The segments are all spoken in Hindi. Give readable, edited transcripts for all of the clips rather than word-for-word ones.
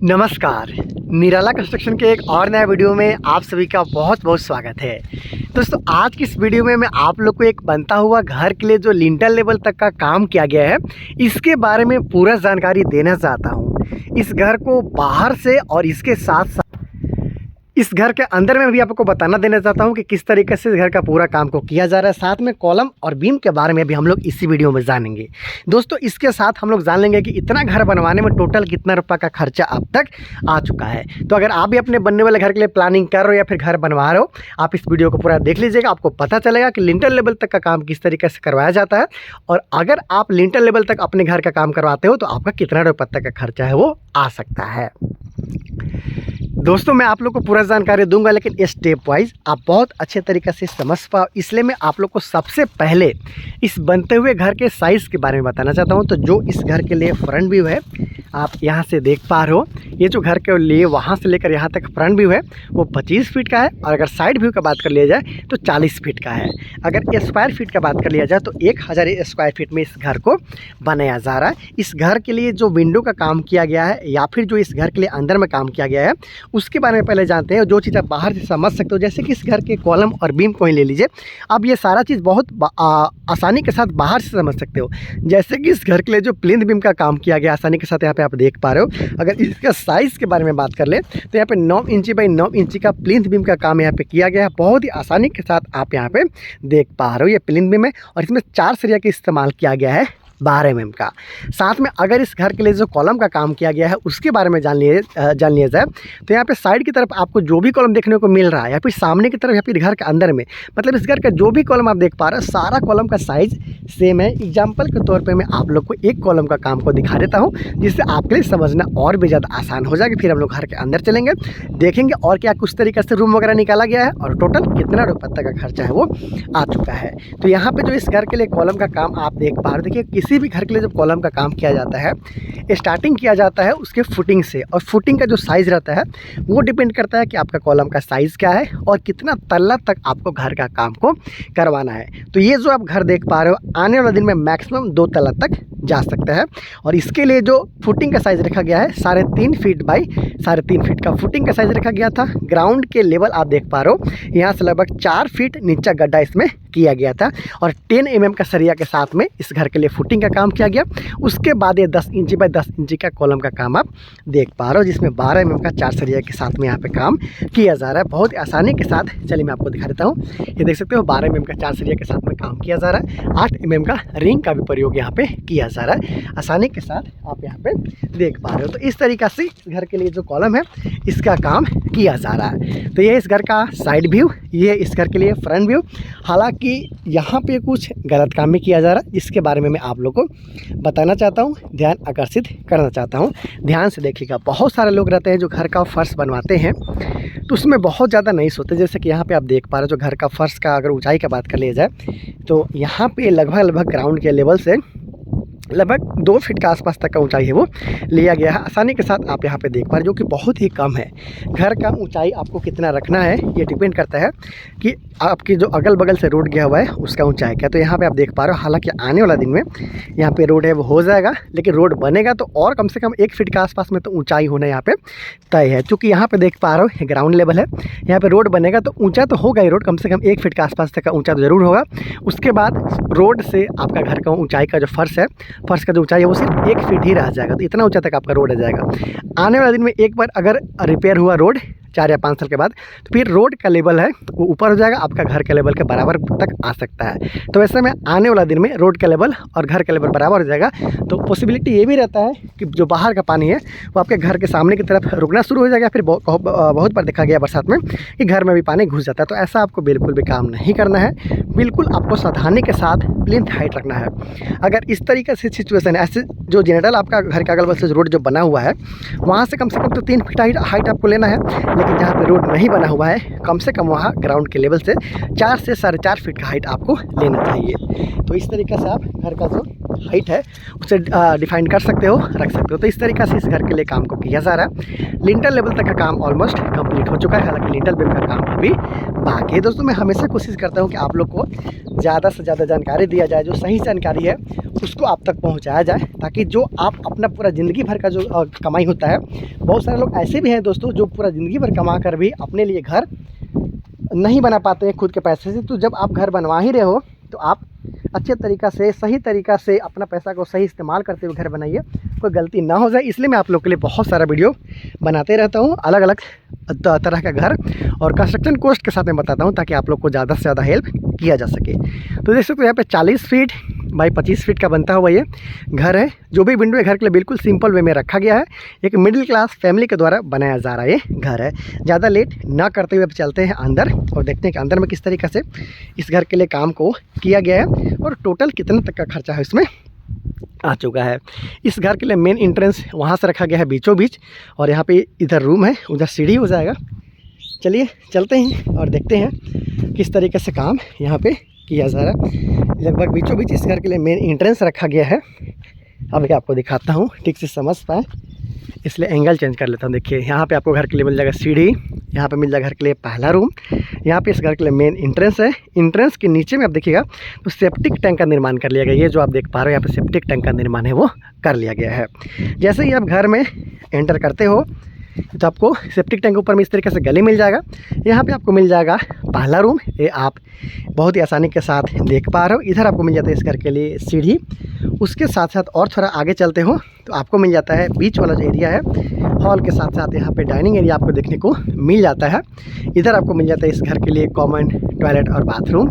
नमस्कार। निराला कंस्ट्रक्शन के एक और नया वीडियो में आप सभी का बहुत बहुत स्वागत है। दोस्तों, आज की इस वीडियो में मैं आप लोग को एक बनता हुआ घर के लिए जो लिंटल लेवल तक का काम किया गया है, इसके बारे में पूरा जानकारी देना चाहता हूं। इस घर को बाहर से और इसके साथ साथ इस घर के अंदर में भी आपको बताना देना चाहता हूं कि किस तरीके से इस घर का पूरा काम को किया जा रहा है। साथ में कॉलम और बीम के बारे में भी हम लोग इसी वीडियो में जानेंगे। दोस्तों, इसके साथ हम लोग जान लेंगे कि इतना घर बनवाने में टोटल कितना रुपये का खर्चा अब तक आ चुका है। तो अगर आप भी अपने बनने वाले घर के लिए प्लानिंग कर रहे हो या फिर घर बनवा रहे हो, आप इस वीडियो को पूरा देख लीजिएगा। आपको पता चलेगा कि लिंटल लेवल तक का काम किस तरीके से करवाया जाता है, और अगर आप लिंटल लेवल तक अपने घर का काम करवाते हो तो आपका कितना रुपये तक का खर्चा है वो आ सकता है। दोस्तों, मैं आप लोग को पूरा जानकारी दूंगा, लेकिन स्टेप वाइज आप बहुत अच्छे तरीके से समझ पाओ, इसलिए मैं आप लोग को सबसे पहले इस बनते हुए घर के साइज़ के बारे में बताना चाहता हूं। तो जो इस घर के लिए फ्रंट व्यू है, आप यहां से देख पा रहे हो, ये जो घर के लिए वहां से लेकर यहां तक फ्रंट व्यू है वो 25 फीट का है, और अगर साइड व्यू का बात कर लिया जाए तो 40 फीट का है। अगर स्क्वायर फीट का बात कर लिया जाए तो 1000 स्क्वायर फीट में इस घर को बनाया जा रहा है। इस घर के लिए जो विंडो का काम किया गया है या फिर जो इस घर के लिए अंदर में काम किया गया है, उसके बारे में पहले जानते हैं। जो चीज़ आप बाहर से समझ सकते हो, जैसे कि इस घर के कॉलम और बीम को ही ले लीजिए। अब ये सारा चीज़ बहुत आसानी के साथ बाहर से समझ सकते हो। जैसे कि इस घर के लिए जो प्लिंथ बीम का काम किया गया आसानी के साथ यहाँ पे आप देख पा रहे हो। अगर इसका साइज़ के बारे में बात कर ले तो यहाँ पे 9 इंची बाई 9 इंची का प्लिंथ बीम का काम यहाँ पे किया गया है। बहुत ही आसानी के साथ आप यहाँ पे देख पा रहे हो, ये प्लिंथ बीम है और इसमें 4 सरिया का इस्तेमाल किया गया है 12 mm का। साथ में अगर इस घर के लिए जो कॉलम का काम किया गया है उसके बारे में जान लिया जाए तो यहाँ पे साइड की तरफ आपको जो भी कॉलम देखने को मिल रहा है, या फिर सामने की तरफ या फिर घर के अंदर में, मतलब इस घर का जो भी कॉलम आप देख पा रहे हो, सारा कॉलम का साइज़ सेम है। एग्जाम्पल के तौर पर मैं आप लोग को एक कॉलम का काम को दिखा देता हूँ, जिससे आपके लिए समझना और भी ज़्यादा आसान हो जाएगा। फिर हम लोग घर के अंदर चलेंगे, देखेंगे और क्या कुछ तरीके से रूम वगैरह निकाला गया है और टोटल कितना रुपये तक का खर्चा है वो आ चुका है। तो यहाँ पे जो इस घर के लिए कॉलम का काम आप देख पा रहे हो, देखिए किसी भी घर के लिए जब कॉलम का काम किया जाता है, स्टार्टिंग किया जाता है उसके फुटिंग से, और फुटिंग का जो साइज़ रहता है वो डिपेंड करता है कि आपका कॉलम का साइज़ क्या है और कितना तल्ला तक आपको घर का काम को करवाना है। तो ये जो आप घर देख पा रहे हो, आने वाले दिन में मैक्सिमम 2 तल्ला तक जा सकता है। और इसके लिए जो फुटिंग का साइज़ रखा गया है 3.5 फीट बाई 3.5 फीट का फुटिंग का साइज़ रखा गया था। ग्राउंड के लेवल आप देख पा रहे हो, यहाँ से लगभग 4 फीट नीचा गड्ढा इसमें किया गया था, और 10 mm का सरिया के साथ में इस घर के लिए फुटिंग का काम किया गया। उसके बाद ये 10 इंची बाई 10 इंची का कॉलम का काम आप देख पा रहे हो, जिसमें 12 mm का 4 सरिया के साथ में यहाँ पे काम किया जा रहा है। बहुत आसानी के साथ, चलिए मैं आपको दिखा देता हूँ। ये देख सकते हो 12 mm का 4 सरिया के साथ में काम किया जा रहा है। 8 mm का रिंग का भी प्रयोग यहाँ पे किया जा रहा है। आसानी के साथ आप यहाँ पे देख पा रहे हो। तो इस तरीक़ा से इस घर के लिए जो कॉलम है इसका काम किया जा रहा है। तो ये इस घर का साइड व्यू, ये इस घर के लिए फ्रंट व्यू। हालांकि यहाँ पे कुछ गलत काम भी किया जा रहा है, जिसके बारे में मैं आप लोग को बताना चाहता हूँ, ध्यान आकर्षित करना चाहता हूँ। ध्यान से देखिएगा। बहुत सारे लोग रहते हैं जो घर का फर्श बनवाते हैं तो उसमें बहुत ज़्यादा नहीं सोते। जैसे कि यहाँ पे आप देख पा रहे हो, जो घर का फर्श का अगर ऊंचाई का बात कर लिया जाए तो यहाँ पे लगभग ग्राउंड के लेवल से लगभग 2 फीट के आसपास तक का ऊंचाई है वो लिया गया है। आसानी के साथ आप यहाँ पे देख पा रहे हो, जो कि बहुत ही कम है। घर का ऊंचाई आपको कितना रखना है ये डिपेंड करता है कि आपकी जो अगल बगल से रोड गया हुआ है उसका ऊंचाई क्या। तो यहाँ पे आप देख पा रहे हो, हालांकि आने वाला दिन में यहाँ पे रोड है वो हो जाएगा, लेकिन रोड बनेगा तो और कम से कम 1 फीट के आसपास में तो ऊँचाई होना यहाँ पे तय है। चूँकि यहाँ पे देख पा रहे हो ग्राउंड लेवल है, यहाँ पे रोड बनेगा तो ऊँचा तो होगा ही, रोड कम से कम 1 फीट के आसपास तक का ऊँचा तो ज़रूर होगा। उसके बाद रोड से आपका घर का ऊँचाई का जो फर्श है, फर्श का जो ऊंचाई है वो सिर्फ 1 फीट ही रह जाएगा। तो इतना ऊंचा तक आपका रोड आ जाएगा। आने वाले दिन में एक बार अगर रिपेयर हुआ रोड 4 या 5 साल के बाद, तो फिर रोड का लेवल है वो ऊपर हो जाएगा, आपका घर के लेवल के बराबर तक आ सकता है। तो ऐसे में आने वाला दिन में रोड का लेवल और घर का लेवल बराबर हो जाएगा। तो पॉसिबिलिटी ये भी रहता है कि जो बाहर का पानी है वो आपके घर के सामने की तरफ रुकना शुरू हो जाएगा। फिर बहुत बार देखा गया बरसात में कि घर में भी पानी घुस जाता है। तो ऐसा आपको बिल्कुल भी काम नहीं करना है। बिल्कुल आपको सावधानी के साथ प्लिंथ हाइट रखना है। अगर इस तरीके से सिचुएशन है, ऐसे जो जनरल आपका घर का अगल बगल से रोड जो बना हुआ है वहाँ से कम तो 3 फीट हाइट आपको लेना है। लेकिन जहाँ पे रोड नहीं बना हुआ है, कम से कम वहाँ ग्राउंड के लेवल से 4 से 4.5 फीट का हाइट आपको लेना चाहिए। तो इस तरीके से आप घर का जो हाइट है उसे डिफाइन कर सकते हो, रख सकते हो। तो इस तरीके से इस घर के लिए काम को किया जा रहा है। लिंटल लेवल तक का काम ऑलमोस्ट कंप्लीट हो चुका है, हालांकि लिंटल बीम का काम अभी बाकी है। दोस्तों, मैं हमेशा कोशिश करता हूँ कि आप लोग को ज़्यादा से ज़्यादा जानकारी दिया जाए। जो सही जानकारी है उसको आप तक पहुंचाया जाए, ताकि जो आप अपना पूरा ज़िंदगी भर का जो कमाई होता है, बहुत सारे लोग ऐसे भी हैं दोस्तों जो पूरा ज़िंदगी भर कमा कर भी अपने लिए घर नहीं बना पाते हैं खुद के पैसे से। तो जब आप घर बनवा ही रहे हो तो आप अच्छे तरीक़ा से, सही तरीक़ा से अपना पैसा को सही इस्तेमाल करते हुए घर बनाइए, कोई गलती ना हो जाए। इसलिए मैं आप लोग के लिए बहुत सारा वीडियो बनाते रहता हूँ, अलग अलग तरह का घर और कंस्ट्रक्शन कॉस्ट के साथ में बताता हूँ, ताकि आप लोग को ज़्यादा से ज़्यादा हेल्प किया जा सके। तो देख सकते हो यहाँ पे 40 फीट बाई 25 फीट का बनता हुआ ये घर है। जो भी विंडो है घर के लिए बिल्कुल सिंपल वे में रखा गया है। एक मिडिल क्लास फैमिली के द्वारा बनाया जा रहा ये घर है। ज़्यादा लेट ना करते हुए चलते हैं अंदर और देखते हैं कि अंदर में किस तरीके से इस घर के लिए काम को किया गया है और टोटल कितने तक का खर्चा है इसमें आ चुका है। इस घर के लिए मेन एंट्रेंस वहाँ से रखा गया है बीचों बीच, और यहाँ पे इधर रूम है, उधर सीढ़ी हो जाएगा। चलिए चलते हैं और देखते हैं किस तरीके से काम यहाँ पे किया जा रहा है। लगभग बीचों बीच इस घर के लिए मेन एंट्रेंस रखा गया है। अभी आपको दिखाता हूँ ठीक से समझ पाए, इसलिए एंगल चेंज कर लेता हूँ। देखिए यहाँ पे आपको घर के लिए मिल जाएगा सीढ़ी, यहाँ पे मिल जाएगा घर के लिए पहला रूम, यहाँ पे इस घर के लिए मेन एंट्रेंस है। एंट्रेंस के नीचे में आप देखिएगा तो सेप्टिक टैंक का निर्माण कर लिया गया। ये जो आप देख पा रहे हो यहाँ पे सेप्टिक टैंक का निर्माण है वो कर लिया गया है। जैसे ही आप घर में एंटर करते हो तो आपको सेप्टिक टैंक के ऊपर में इस तरीके से गली मिल जाएगा। यहाँ पे आपको मिल जाएगा पहला रूम, ये आप बहुत ही आसानी के साथ देख पा रहे हो। इधर आपको मिल जाता है इस घर के लिए सीढ़ी। उसके साथ साथ और थोड़ा आगे चलते हो तो आपको मिल जाता है बीच वाला जो एरिया है, हॉल के साथ साथ यहाँ पे डाइनिंग एरिया आपको देखने को मिल जाता है। इधर आपको मिल जाता है इस घर के लिए कॉमन टॉयलेट और बाथरूम।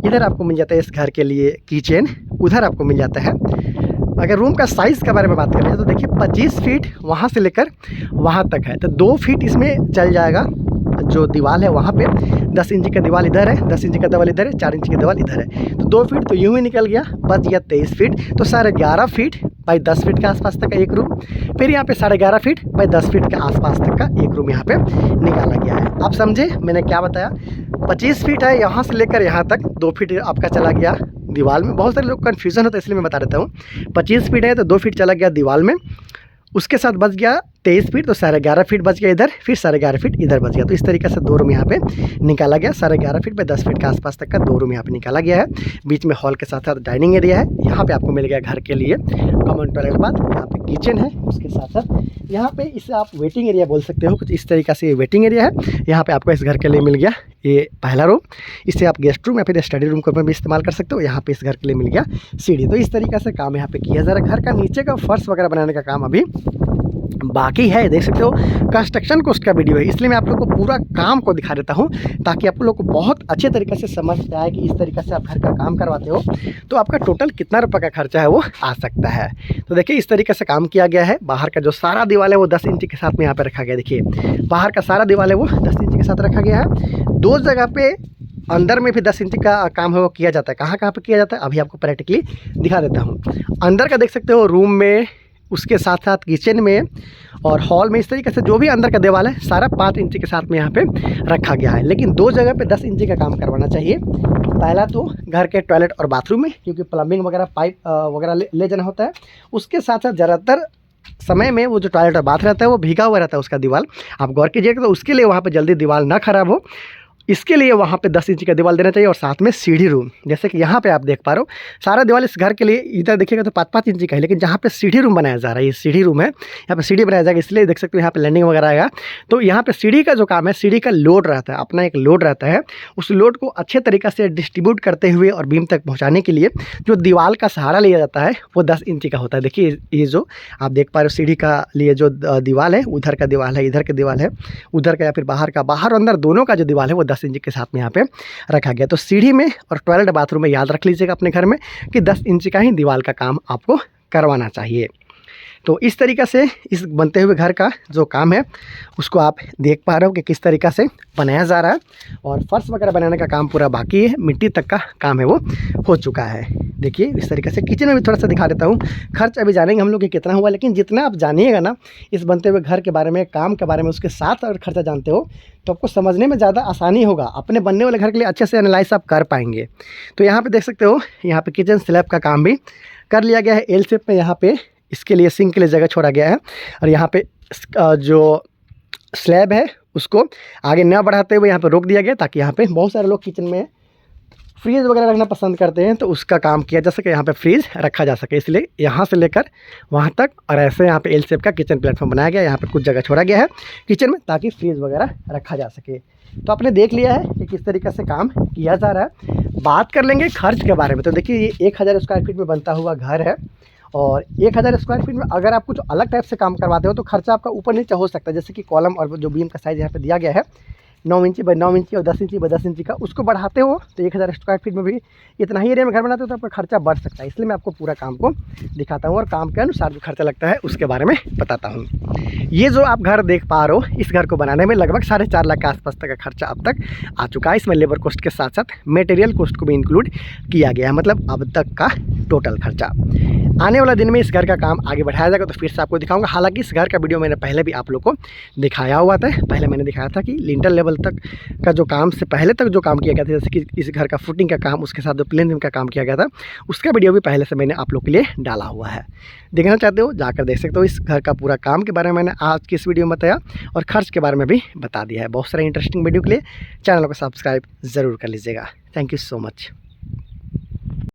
इधर आपको मिल जाता है इस घर के लिए किचन। उधर आपको मिल जाता है, अगर रूम का साइज़ के बारे में बात करें तो देखिए 25 फीट वहाँ से लेकर वहाँ तक है, तो 2 फीट इसमें चल जाएगा। जो दीवार है वहाँ पे 10 इंच का दीवार इधर है, 10 इंच का दीवार इधर है, 4 इंच की दीवार इधर है, तो 2 फीट तो यूँ ही निकल गया, बच गया 23 फीट। तो 11.5 फीट बाई 10 फीट के आसपास तक का एक रूम। फिर यहाँ पे 11.5 फीट बाई 10 फीट के आसपास तक का एक रूम यहाँ पे निकाला गया है। आप समझे मैंने क्या बताया? 25 फीट है यहाँ से लेकर यहाँ तक, 2 फीट आपका चला गया दीवार में। बहुत सारे लोग कन्फ्यूज़न होता है, इसलिए मैं बता देता हूँ। 25 फीट है तो 2 फीट चला गया दीवार में, उसके साथ बच गया 23 फीट, तो 11.5 फीट बच गया इधर, फिर 11.5 फीट इधर बच गया। तो इस तरीके से 2 रूम यहाँ पे निकाला गया। 11.5 फीट बाई 10 फीट के आसपास तक का 2 रूम यहाँ पे निकाला गया है। बीच में हॉल के साथ साथ डाइनिंग एरिया है। यहाँ पे आपको मिल गया घर के लिए कॉमन टॉयलेट बाथ, यहाँ पे किचन है। उसके साथ साथ यहाँ पे इसे आप वेटिंग एरिया बोल सकते हो, कुछ इस तरीके से वेटिंग एरिया है। यहाँ पे आपको इस घर के लिए मिल गया ये पहला रूम, इससे आप गेस्ट रूम या फिर स्टडी रूम को भी इस्तेमाल कर सकते हो। यहाँ पे इस घर के लिए मिल गया सीढ़ी। तो इस तरीके से काम यहाँ पे किया जा रहा है। घर का नीचे का फर्श वगैरह बनाने का काम अभी बाकी है। देख सकते हो कंस्ट्रक्शन कॉस्ट का वीडियो है, इसलिए मैं आप लोग को पूरा काम को दिखा देता हूँ, ताकि आप लोग को बहुत अच्छे तरीके से समझ आए कि इस तरीके से आप घर का काम करवाते हो तो आपका टोटल कितना रुपये का खर्चा है वो आ सकता है। तो देखिए इस तरीके से काम किया गया है। बाहर का जो सारा दीवार है वो 10 इंच के साथ में यहाँ पे रखा गया। देखिए बाहर का सारा दीवार है वो 10 इंच के साथ रखा गया है। 2 जगह पे अंदर में भी 10 इंच का काम है वो किया जाता है। कहाँ कहाँ पे किया जाता है अभी आपको प्रैक्टिकली दिखा देता हूँ। अंदर का देख सकते हो रूम में, उसके साथ साथ किचन में और हॉल में, इस तरीके से जो भी अंदर का दीवार है सारा 5 इंच के साथ में यहाँ पे रखा गया है। लेकिन 2 जगह पे 10 इंच का काम करवाना चाहिए। पहला तो घर के टॉयलेट और बाथरूम में, क्योंकि प्लम्बिंग वगैरह पाइप वगैरह ले जाना होता है। उसके साथ साथ ज़्यादातर समय में वो जो टॉयलेट और बाथ रहता है वो भीगा हुआ रहता है उसका दीवार। आप गौर कीजिएगा तो उसके लिए वहाँ पर जल्दी दीवार ना ख़राब हो, इसके लिए वहाँ पे 10 इंच का दीवार देना चाहिए। और साथ में सीढ़ी रूम, जैसे कि यहाँ पे आप देख पा रहे हो सारा दीवार इस घर के लिए इधर देखिएगा तो 5-5 इंच का है, लेकिन जहाँ पे सीढ़ी रूम बनाया जा रहा है, ये सीढ़ी रूम है, यहाँ पे सीढ़ी बनाया जाएगा, इसलिए देख सकते हो यहाँ पे लैंडिंग वगैरह आएगा। तो यहाँ पे सीढ़ी का जो काम है, सीढ़ी का लोड रहता है, अपना एक लोड रहता है। उस लोड को अच्छे तरीक़े से डिस्ट्रीब्यूट करते हुए और बीम तक पहुँचाने के लिए जो दीवार का सहारा लिया जाता है वो 10 इंच का होता है। देखिए ये जो आप देख पा रहे हो सीढ़ी का लिए जो दीवार है, उधर का दीवार है, इधर का दीवार है, उधर का या फिर बाहर का, बाहर और अंदर दोनों का जो दीवार है वो 10 इंच के साथ में यहाँ पे रखा गया। तो सीढ़ी में और टॉयलेट बाथरूम में याद रख लीजिएगा अपने घर में कि 10 इंच का ही दीवार का काम आपको करवाना चाहिए। तो इस तरीक़े से इस बनते हुए घर का जो काम है उसको आप देख पा रहे हो कि किस तरीक़ा से बनाया जा रहा है। और फर्श वगैरह बनाने का काम पूरा बाकी है, मिट्टी तक का काम है वो हो चुका है। देखिए इस तरीके से किचन में भी थोड़ा सा दिखा देता हूँ। खर्च अभी जानेंगे हम लोग कि कितना हुआ, लेकिन जितना आप जानिएगा ना इस बनते हुए घर के बारे में, काम के बारे में, उसके साथ अगर खर्चा जानते हो तो आपको समझने में ज़्यादा आसानी होगा। अपने बनने वाले घर के लिए अच्छे से एनालाइज आप कर पाएंगे। तो यहाँ पे देख सकते हो, यहाँ पे किचन स्लैब का काम भी कर लिया गया है। एल शेप में यहाँ पे इसके लिए सिंक के लिए जगह छोड़ा गया है। और यहाँ पे जो स्लैब है उसको आगे न बढ़ाते हुए यहाँ पे रोक दिया गया, ताकि यहाँ पे बहुत सारे लोग किचन में फ्रीज़ वगैरह रखना पसंद करते हैं तो उसका काम किया जा सके, यहाँ पे फ्रीज़ रखा जा सके, इसलिए यहाँ से लेकर वहाँ तक और ऐसे यहाँ पे एल शेप का किचन प्लेटफॉर्म बनाया गया है। यहाँ पे कुछ जगह छोड़ा गया है किचन में ताकि फ्रीज़ वगैरह रखा जा सके। तो आपने देख लिया है कि किस तरीके से काम किया जा रहा है। बात कर लेंगे खर्च के बारे में। तो देखिए ये 1000 स्क्वायर फीट में बनता हुआ घर है और 1000 स्क्वायर फीट में अगर आप कुछ अलग टाइप से काम करवाते हो तो खर्चा आपका ऊपर नीचे हो सकता है। जैसे कि कॉलम और जो बीम का साइज़ यहाँ पे दिया गया है 9 इंची बाई 9 इंची और 10 इंची बाई 10 इंची का, उसको बढ़ाते हो तो 1000 स्क्वायर फीट में भी इतना ही एरिया में घर बनाते हो तो आपका खर्चा बढ़ सकता है। इसलिए मैं आपको पूरा काम को दिखाता हूँ और काम के अनुसार जो खर्चा लगता है उसके बारे में बताता हूँ। ये जो आप घर देख पा रहे हो, इस घर को बनाने में लगभग 4.5 लाख के आसपास तक का खर्चा अब तक आ चुका है। इसमें लेबर कॉस्ट के साथ साथ मटेरियल कॉस्ट को भी इंक्लूड किया गया है, मतलब अब तक का टोटल खर्चा। आने वाला दिन में इस घर का काम आगे बढ़ाया जाएगा तो फिर से आपको दिखाऊंगा। हालांकि इस घर का वीडियो मैंने पहले भी आप लोग को दिखाया हुआ था। पहले मैंने दिखाया था कि लिंटर लेवल तक का जो काम से पहले तक जो काम किया गया था, जैसे कि इस घर का फुटिंग का काम, उसके साथ जो प्लेन का काम किया गया था, उसका वीडियो भी पहले से मैंने आप लोग के लिए डाला हुआ है। देखना चाहते हो जाकर देख सकते हो। इस घर का पूरा काम के बारे में मैंने आज की इस वीडियो में बताया और खर्च के बारे में भी बता दिया है। बहुत सारे इंटरेस्टिंग वीडियो के लिए चैनल को सब्सक्राइब ज़रूर कर लीजिएगा। Thank you so much.